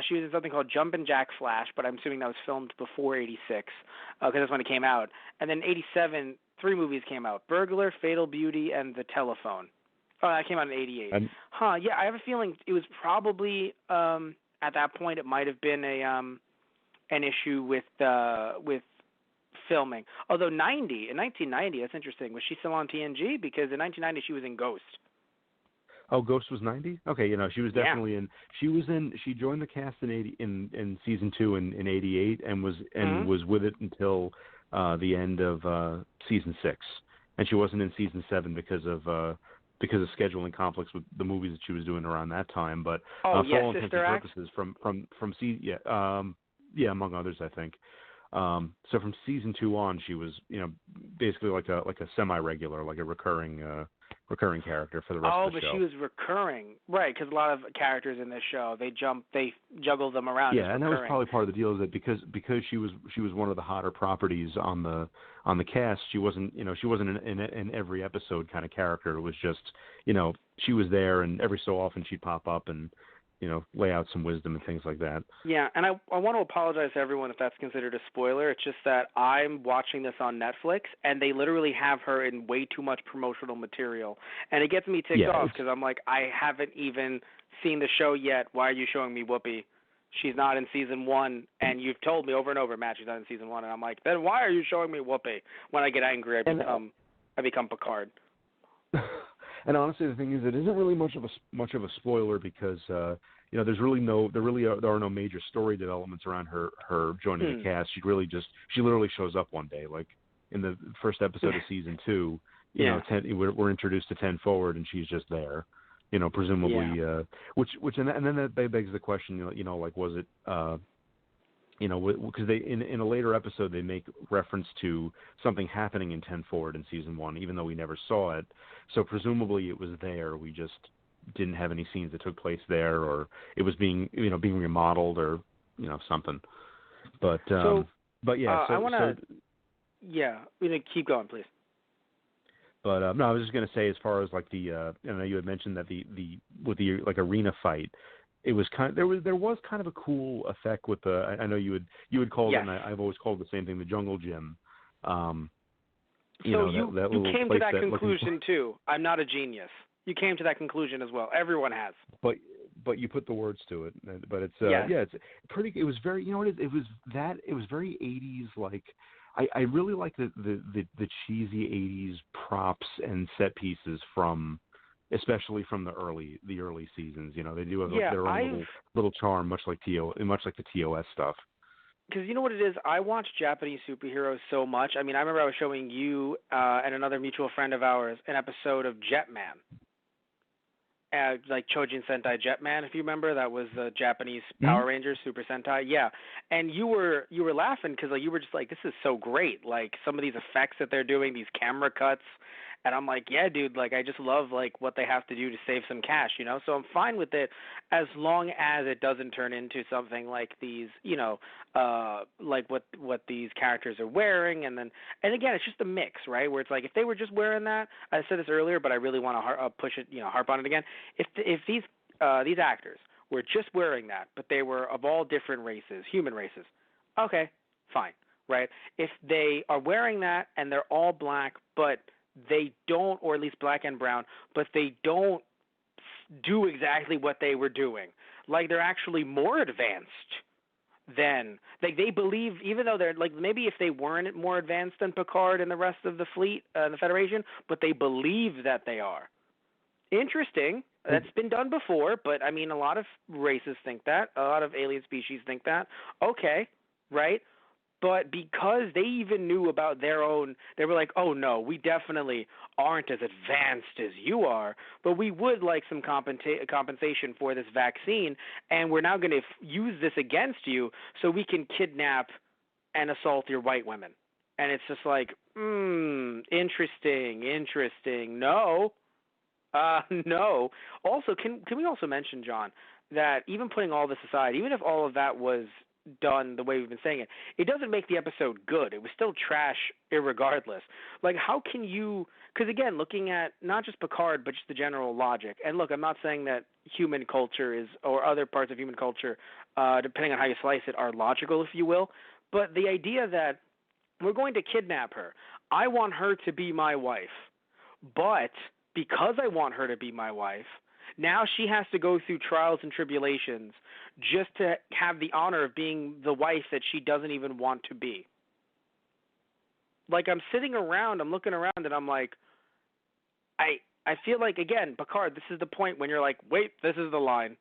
She was in something called Jumpin' Jack Flash, but I'm assuming that was filmed before 86, because that's when it came out. And then 87, 3 movies came out: Burglar, Fatal Beauty, and The Telephone. Oh, that came out in 88. Yeah, I have a feeling it was probably at that point it might have been an issue with filming. Although in 1990, that's interesting. Was she still on TNG? Because in 1990 she was in Ghost. Oh, Ghost was 90? Okay, she was definitely in. She joined the cast in season 2 in 88 and was with it until the end of season 6. And she wasn't in season 7 because of scheduling conflicts with the movies that she was doing around that time. But for all intents and purposes, from season among others, I think. So from season 2 on, she was basically like a semi-regular, like a recurring character for the rest of the show. Oh, but she was recurring, right? Because a lot of characters in this show, they juggle them around. Yeah, and that was probably part of the deal, is that because she was one of the hotter properties on the cast, she wasn't in every episode kind of character. It was just she was there, and every so often she'd pop up and lay out some wisdom and things like that. Yeah, and I want to apologize to everyone if that's considered a spoiler. It's just that I'm watching this on Netflix, and they literally have her in way too much promotional material. And it gets me ticked off because I'm like, I haven't even seen the show yet. Why are you showing me Whoopi? She's not in season 1, and you've told me over and over, Matt, she's not in season 1. And I'm like, then why are you showing me Whoopi? When I get angry, I become Picard. And honestly, the thing is, it isn't really much of a spoiler because there are no major story developments around her joining the cast. She literally shows up one day, like in the first episode of season 2. We're introduced to 10 Forward, and she's just there. Presumably, which and then that begs the question, like, was it, because they in a later episode they make reference to something happening in 10 Forward in season 1, even though we never saw it. So presumably it was there. We just didn't have any scenes that took place there, or it was being remodeled, or something. But yeah. I want to. Yeah, keep going, please. But no, I was just going to say, as far as like the, I know you had mentioned that with the like arena fight, it was there was kind of a cool effect with the. I know you would call it, and I've always called it the same thing, the jungle gym. You came to that conclusion too. I'm not a genius. You came to that conclusion as well. Everyone has. But you put the words to it. But it's it's pretty. It was very, it was very 80s. Like I really like the cheesy 80s props and set pieces especially from the early seasons. They do have their own little charm, much like the TOS stuff. Because you know what it is? I watch Japanese superheroes so much. I mean, I remember I was showing you and another mutual friend of ours an episode of Jetman. Like Chojin Sentai Jetman, if you remember, that was the Japanese Power Rangers Super Sentai. Yeah, and you were laughing because you were just like, this is so great. Like some of these effects that they're doing, these camera cuts, and I'm like, yeah, dude. Like I just love like what they have to do to save some cash, So I'm fine with it as long as it doesn't turn into something like these, like what these characters are wearing, and again, it's just a mix, right? Where it's like if they were just wearing that, I said this earlier, but I really want to push it, harp on it again. If these actors were just wearing that, but they were of all different races, human races, okay, fine, right? If they are wearing that and they're all black, but they don't, or at least black and brown, but they don't do exactly what they were doing, like they're actually more advanced than they believe, even though they're like, maybe if they weren't more advanced than Picard and the rest of the fleet, the Federation, but they believe that they are. Interesting. That's been done before, but I mean, a lot of races think that. A lot of alien species think that. Okay, right? But because they even knew about their own, they were like, oh, no, we definitely aren't as advanced as you are, but we would like some compensation for this vaccine, and we're now going to use this against you so we can kidnap and assault your white women. And it's just like, interesting. No. No. Also, can we also mention, John, that even putting all this aside, even if all of that was done the way we've been saying it, it doesn't make the episode good. It was still trash irregardless. Like, how can you, because again, looking at not just Picard, but just the general logic, and look, I'm not saying that human culture is, or other parts of human culture, depending on how you slice it, are logical, if you will, but the idea that we're going to kidnap her, I want her to be my wife, but because I want her to be my wife, now she has to go through trials and tribulations just to have the honor of being the wife that she doesn't even want to be. Like, I'm sitting around, I'm looking around, and I'm like, I feel like, again, Picard, this is the point when you're like, wait, this is the line.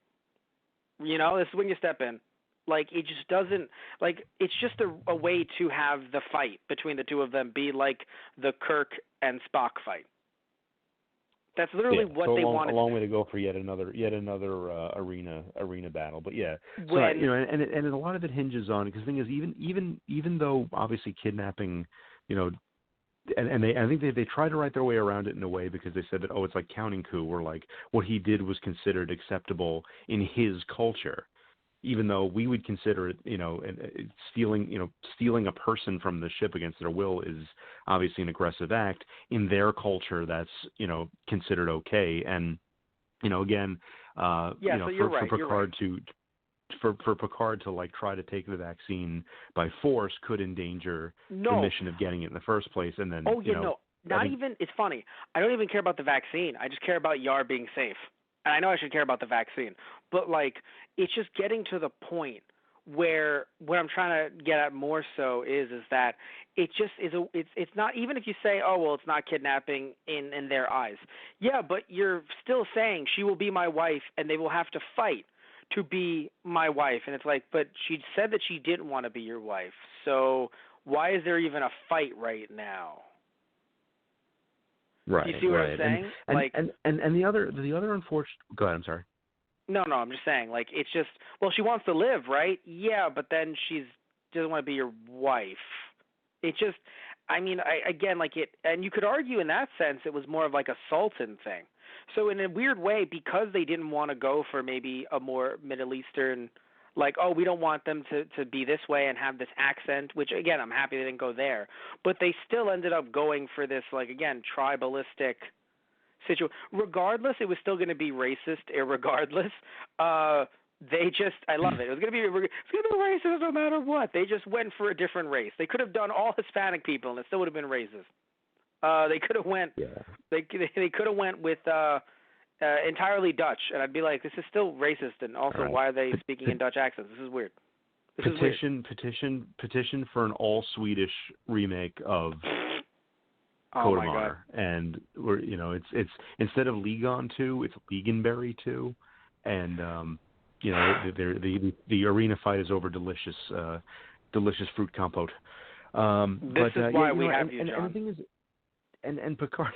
This is when you step in. Like, it just doesn't, like, it's just a way to have the fight between the two of them be like the Kirk and Spock fight. That's literally what they wanted. A long way to go for yet another arena battle. But yeah, so, and a lot of it hinges on, because the thing is, even though obviously kidnapping, and I think they try to write their way around it in a way, because they said that, it's like counting coup, where like what he did was considered acceptable in his culture, even though we would consider it, stealing a person from the ship against their will is obviously an aggressive act. In their culture, that's, considered okay. And Again, Yeah, so you're right. for Picard for Picard to like try to take the vaccine by force could endanger the mission of getting it in the first place, and then it's funny. I don't even care about the vaccine. I just care about Yar being safe. And I know I should care about the vaccine, but like it's just getting to the point where what I'm trying to get at more so is that it just is it's not, even if you say, oh well, it's not kidnapping in their eyes. Yeah, but you're still saying she will be my wife and they will have to fight to be my wife, and it's like, but she said that she didn't want to be your wife. So why is there even a fight right now? Right. Do you see what I'm saying? And the other unfortunate. Go ahead. I'm sorry. No, I'm just saying, like, it's just, well, she wants to live, right? Yeah, but then doesn't want to be your wife. It just, I mean, again, like it, and you could argue in that sense it was more of like a Sultan thing. So in a weird way, because they didn't want to go for maybe a more Middle Eastern, like, oh, we don't want them to be this way and have this accent, which, again, I'm happy they didn't go there. But they still ended up going for this, like, again, tribalistic situation. Regardless, it was still going to be racist, irregardless. They just, I love it. It's going to be racist no matter what. They just went for a different race. They could have done all Hispanic people, and it still would have been racist. They could have went. Yeah. They could have went with entirely Dutch, and I'd be like, this is still racist, and also right. Why are they speaking in Dutch accents? This is weird. Petition for an all Swedish remake of Kodamar, and it's instead of Ligon 2, it's Leganberry 2, and the arena fight is over delicious fruit compote. This is why we have you, John. And the thing is, and Picard,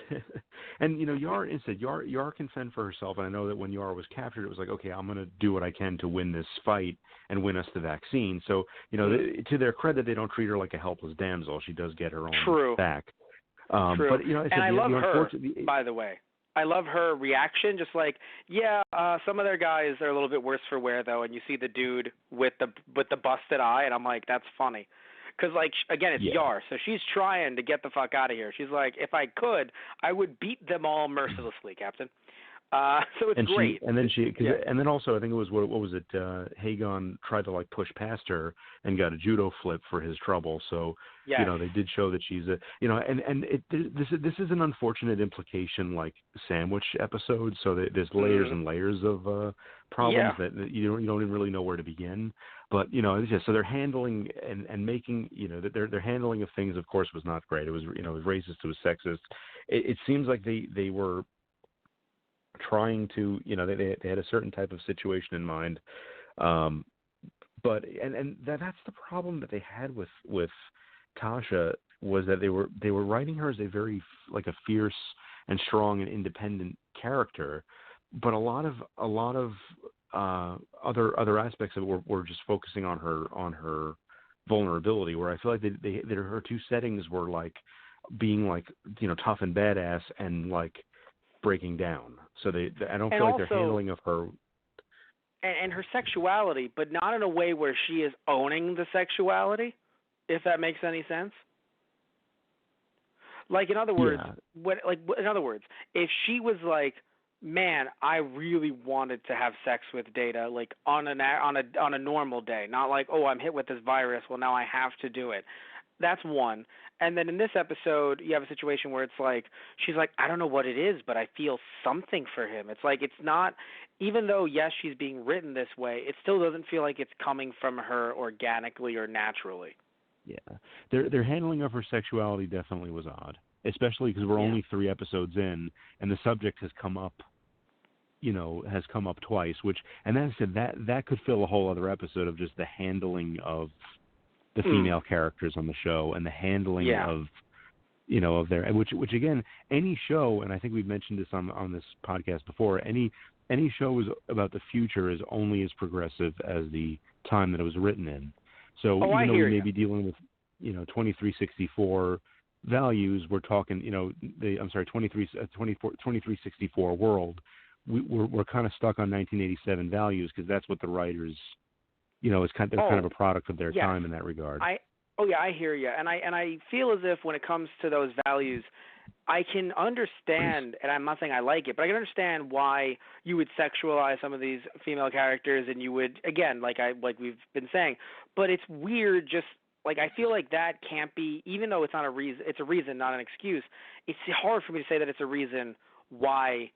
and Yar instead, Yar can fend for herself, and I know that when Yar was captured, it was like, okay, I'm going to do what I can to win this fight and win us the vaccine. So to their credit, they don't treat her like a helpless damsel. She does get her own back. True. But and I love her, by the way. I love her reaction. Just like, some of their guys are a little bit worse for wear though, and you see the dude with the busted eye, and I'm like, that's funny. Because, like, again, it's Yar, so she's trying to get the fuck out of here. She's like, if I could, I would beat them all mercilessly, Captain. So it's great. And then also, I think it was, what was it, Hagon tried to, like, push past her and got a judo flip for his trouble. So, they did show that she's this is an unfortunate implication, like, sandwich episode, so that there's layers and layers of problems that you don't even really know where to begin. But so they're handling and making their handling of things, of course, was not great. It was it was racist, it was sexist. It seems like they were trying to they had a certain type of situation in mind, but that's the problem that they had with Tasha, was that they were writing her as a very like a fierce and strong and independent character, but a lot of other aspects of it were just focusing on her vulnerability, where I feel like her two settings were like being like tough and badass and like breaking down. So I don't feel like their handling of her and her sexuality, but not in a way where she is owning the sexuality, if that makes any sense. Like in other words, if she was like, man, I really wanted to have sex with Data, like on a normal day, not like, oh, I'm hit with this virus, well now I have to do it. That's one. And then in this episode, you have a situation where it's like, she's like, I don't know what it is, but I feel something for him. It's like, it's not, even though, yes, she's being written this way, it still doesn't feel like it's coming from her organically or naturally. Yeah. Their handling of her sexuality definitely was odd, especially because we're only 3 episodes in, and the subject has come up twice, and as I said, that could fill a whole other episode of just the handling of the female characters on the show and the handling of their, which again, any show, and I think we've mentioned this on this podcast before, any show is about the future is only as progressive as the time that it was written in. So even though we may be dealing with 2364 values, we're talking 2364 world. We're kind of stuck on 1987 values because that's what the writers, they're kind of a product of their time in that regard. I hear you, and I feel as if when it comes to those values, I can understand, and I'm not saying I like it, but I can understand why you would sexualize some of these female characters, and you would, again, like we've been saying, but it's weird. Just like I feel like that can't be, even though it's not a reason, it's a reason, not an excuse. It's hard for me to say that it's a reason why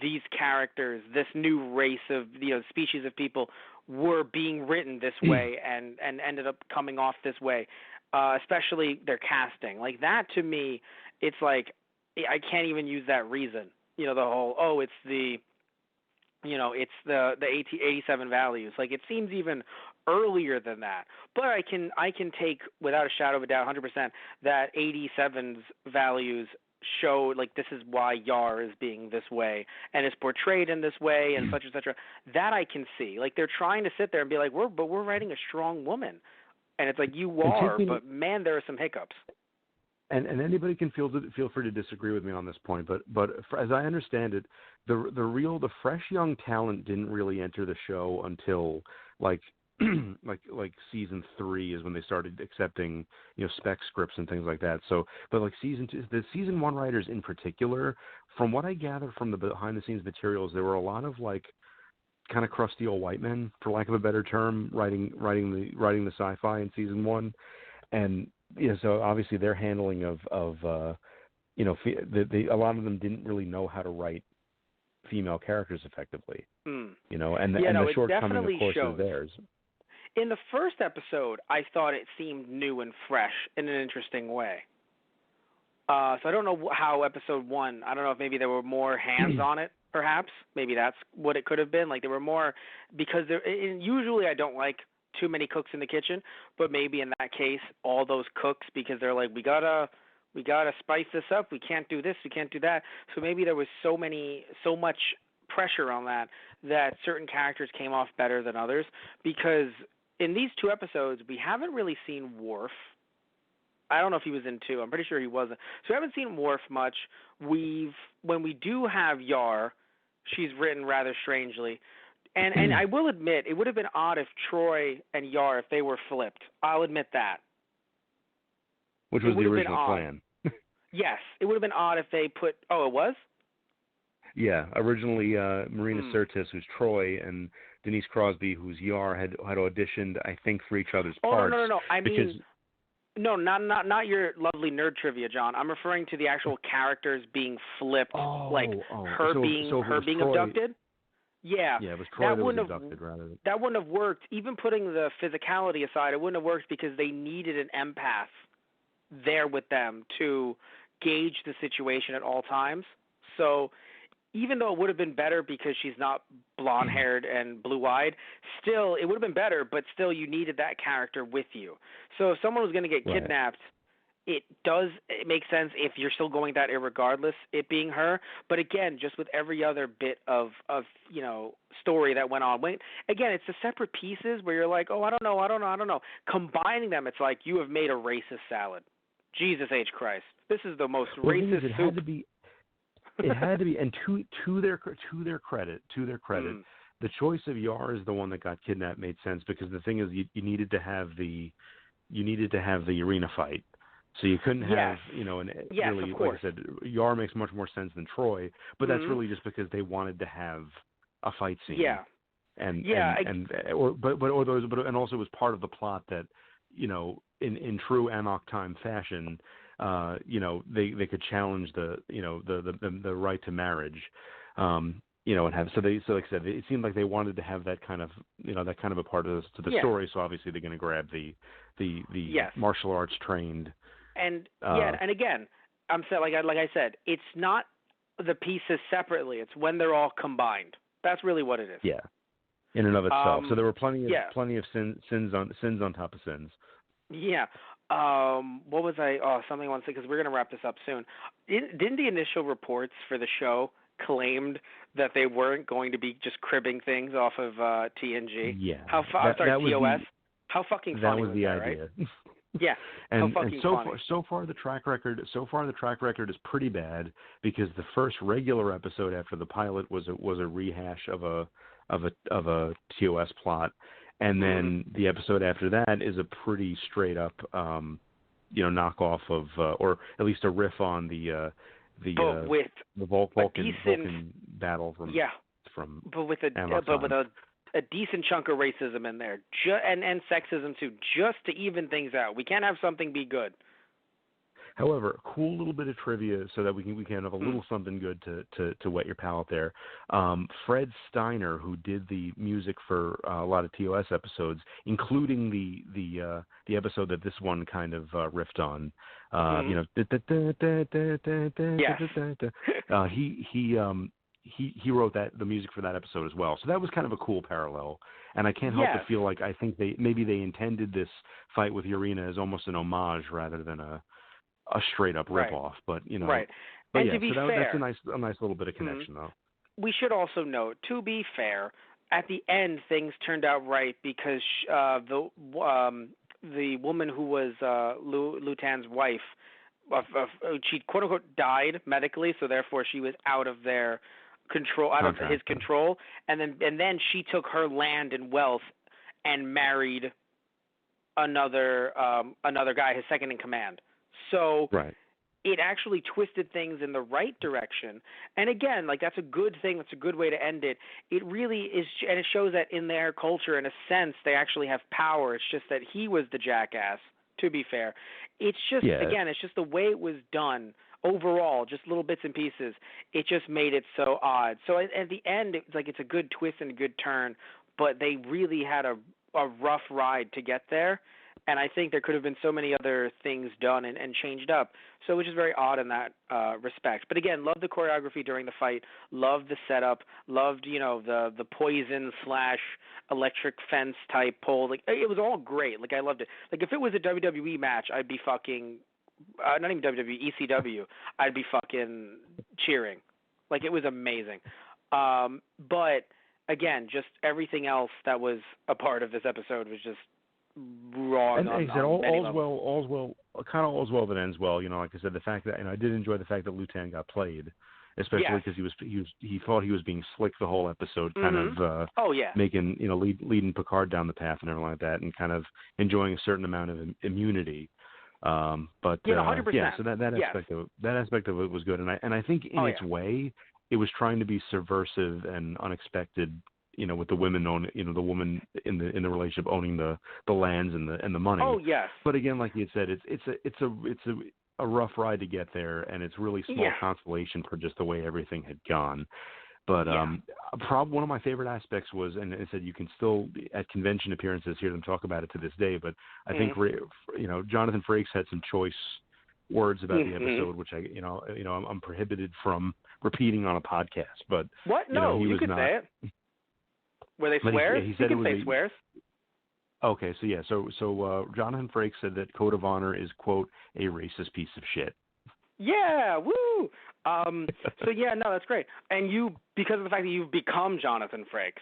these characters, this new race of species of people, were being written this way and ended up coming off this way, especially their casting. Like that to me, it's like I can't even use that reason. The whole it's the it's the 87 values. Like it seems even earlier than that. But I can take without a shadow of a doubt 100% that 87's values show like this is why Yar is being this way and is portrayed in this way and such and such. That I can see. Like they're trying to sit there and be like we're writing a strong woman, and it's like you are, but man, there are some hiccups. And anybody can feel free to disagree with me on this point, but as I understand it, the fresh young talent didn't really enter the show until like season 3 is when they started accepting spec scripts and things like that. So, but like season 2, the season 1 writers in particular, from what I gather from the behind the scenes materials, there were a lot of like kind of crusty old white men, for lack of a better term, writing the sci-fi in season 1, and so obviously their handling of a lot of them didn't really know how to write female characters effectively, and the shortcoming, of course, is theirs. In the first episode, I thought it seemed new and fresh in an interesting way. So I don't know how episode 1, I don't know if maybe there were more hands on it, perhaps. Maybe that's what it could have been. Like there were more, because usually I don't like too many cooks in the kitchen, but maybe in that case, all those cooks, because they're like, we gotta spice this up. We can't do this. We can't do that. So maybe there was so much pressure on that certain characters came off better than others, because in these 2 episodes, we haven't really seen Worf. I don't know if he was in 2. I'm pretty sure he wasn't. So we haven't seen Worf much. When we do have Yar, she's written rather strangely. And I will admit, it would have been odd if Troy and Yar, if they were flipped. I'll admit that. Which was the original plan. Yes. It would have been odd if they put... Oh, it was? Yeah. Originally, Marina Sirtis, who's Troy, and Denise Crosby, who's Yar, had auditioned, I think, for each other's parts. No. I mean... No, not your lovely nerd trivia, John. I'm referring to the actual characters being flipped, her being abducted. Yeah, it was Troy that was abducted, rather. That wouldn't have worked. Even putting the physicality aside, it wouldn't have worked because they needed an empath there with them to gauge the situation at all times. So even though it would have been better because she's not blonde-haired and blue-eyed, still, it would have been better, but still you needed that character with you. So if someone was going to get kidnapped, it makes sense if you're still going that irregardless, it being her. But again, just with every other bit of story that went on. Again, it's the separate pieces where you're like, I don't know. Combining them, it's like you have made a racist salad. Jesus H. Christ. This is the most racist soup. It had to be, and to their credit, the choice of Yar as the one that got kidnapped made sense, because the thing is, you needed to have the arena fight, so you couldn't have really, like I said, Yar makes much more sense than Troy, but that's really just because they wanted to have a fight scene. Yeah. And also it was part of the plot that in true Amok Time fashion. They could challenge the right to marriage, and have so like I said, it seemed like they wanted to have that kind of a part of the story. So obviously they're going to grab the martial arts trained. And and again, I'm saying like I said, it's not the pieces separately. It's when they're all combined. That's really what it is. Yeah, in and of itself. So there were plenty of sins on top of sins. Yeah. What was I? Oh, something I want to say, because we're going to wrap this up soon. Didn't the initial reports for the show claimed that they weren't going to be just cribbing things off of TNG? Yeah. TOS. How fucking funny that was the that, idea. Right? Yeah. And so far the track record is pretty bad, because the first regular episode after the pilot was a rehash of a TOS plot. And then the episode after that is a pretty straight up, knockoff of, or at least a riff on the Vulcan battle from but with Amazon. a decent chunk of racism in there, and sexism too, just to even things out. We can't have something be good. However, a cool little bit of trivia so that we can have a little something good to whet your palate there. Fred Steiner, who did the music for a lot of TOS episodes, including the episode that this one kind of riffed on, he wrote the music for that episode as well. So that was kind of a cool parallel. And I can't help but feel like I think they intended this fight with Urena as almost an homage rather than a straight up ripoff, but right. But and yeah, to be so fair, that's a nice little bit of connection, though. We should also note, to be fair, at the end things turned out right because the woman who was Lutan's wife, she quote unquote died medically, so therefore she was out of their control, out of his control, and then she took her land and wealth and married another guy, his second in command. So it actually twisted things in the right direction. And again, like that's a good thing. That's a good way to end it. It really is, and it shows that in their culture, in a sense, they actually have power. It's just that he was the jackass, to be fair. It's just, again, it's just the way it was done overall, just little bits and pieces. It just made it so odd. So at the end, it's a good twist and a good turn, but they really had a rough ride to get there. And I think there could have been so many other things done and changed up. So which is very odd in that respect. But again, loved the choreography during the fight, loved the setup, loved, the poison / electric fence type pole. Like it was all great. Like I loved it. Like if it was a WWE match, I'd be fucking not even WWE, ECW, I'd be fucking cheering. Like it was amazing. But again, just everything else that was a part of this episode was just wrong. And like I said, all's well that ends well. Like I said, the fact that I did enjoy the fact that Lutan got played, especially because he thought he was being slick the whole episode, kind of making leading Picard down the path and everything like that, and kind of enjoying a certain amount of immunity. But 100%. So that aspect of it was good, and I think in its way, it was trying to be subversive and unexpected. With the women the woman in the relationship owning the lands and the money. Oh yes. But again, like you said, it's a rough ride to get there, and it's really small consolation for just the way everything had gone. But one of my favorite aspects was, and I said you can still at convention appearances hear them talk about it to this day. But I think Jonathan Frakes had some choice words about the episode, which I'm prohibited from repeating on a podcast. But what? No, he you was could not, say it. Were they swears? He said you can say swears. Okay, so Jonathan Frakes said that Code of Honor is, quote, a racist piece of shit. Yeah, woo! That's great. And you, because of the fact that you've become Jonathan Frakes,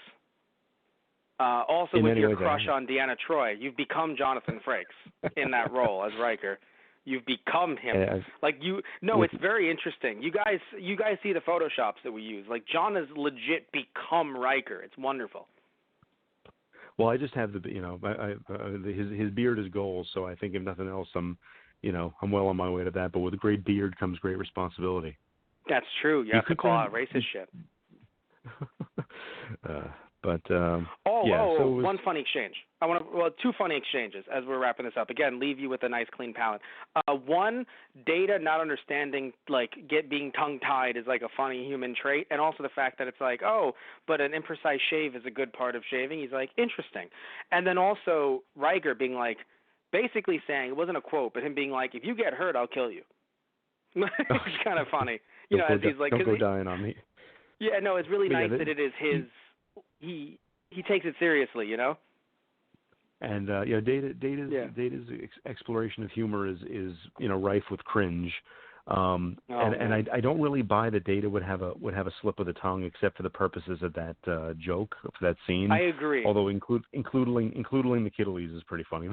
also with your crush on Deanna Troi, you've become Jonathan Frakes in that role as Riker. You've become him. It's very interesting. You guys see the photoshops that we use. Like John has legit become Riker. It's wonderful. Well, I just have his beard is gold, so I think if nothing else, I'm well on my way to that. But with a great beard comes great responsibility. That's true. You have to call out racist shit. One funny exchange. Two funny exchanges as we're wrapping this up. Again, leave you with a nice clean palate. One, Data not understanding, being tongue-tied is like a funny human trait, and also the fact that it's like, oh, but an imprecise shave is a good part of shaving. He's like, interesting. And then also Riker being like, basically saying, it wasn't a quote, but him being like, if you get hurt, I'll kill you. It's kind of funny. As he's like, don't go dying on me. Yeah, no, it's really nice that it is his. He takes it seriously, And Data's exploration of humor is rife with cringe. And I don't really buy that Data would have a slip of the tongue except for the purposes of that joke, for that scene. I agree. Although including the Kittleys is pretty funny.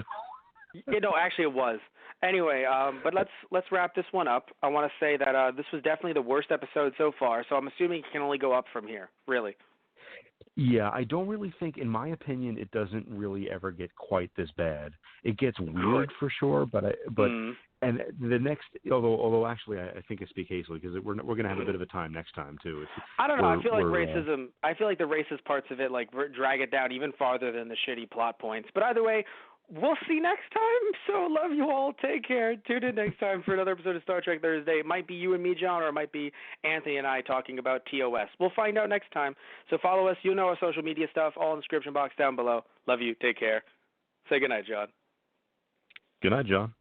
Actually it was. Anyway, but let's wrap this one up. I want to say that this was definitely the worst episode so far, so I'm assuming it can only go up from here, really. Yeah, I don't really think, in my opinion, it doesn't really ever get quite this bad. It gets weird for sure, but and the next, although actually I think I speak hastily because we're going to have a bit of a time next time too. I don't know. I feel like racism. I feel like the racist parts of it like drag it down even farther than the shitty plot points. But either way, we'll see next time. So love you all. Take care. Tune in next time for another episode of Star Trek Thursday. It might be you and me, John, or it might be Anthony and I talking about TOS. We'll find out next time. So follow us. You'll know our social media stuff, all in the description box down below. Love you. Take care. Say goodnight, John. Good night, John.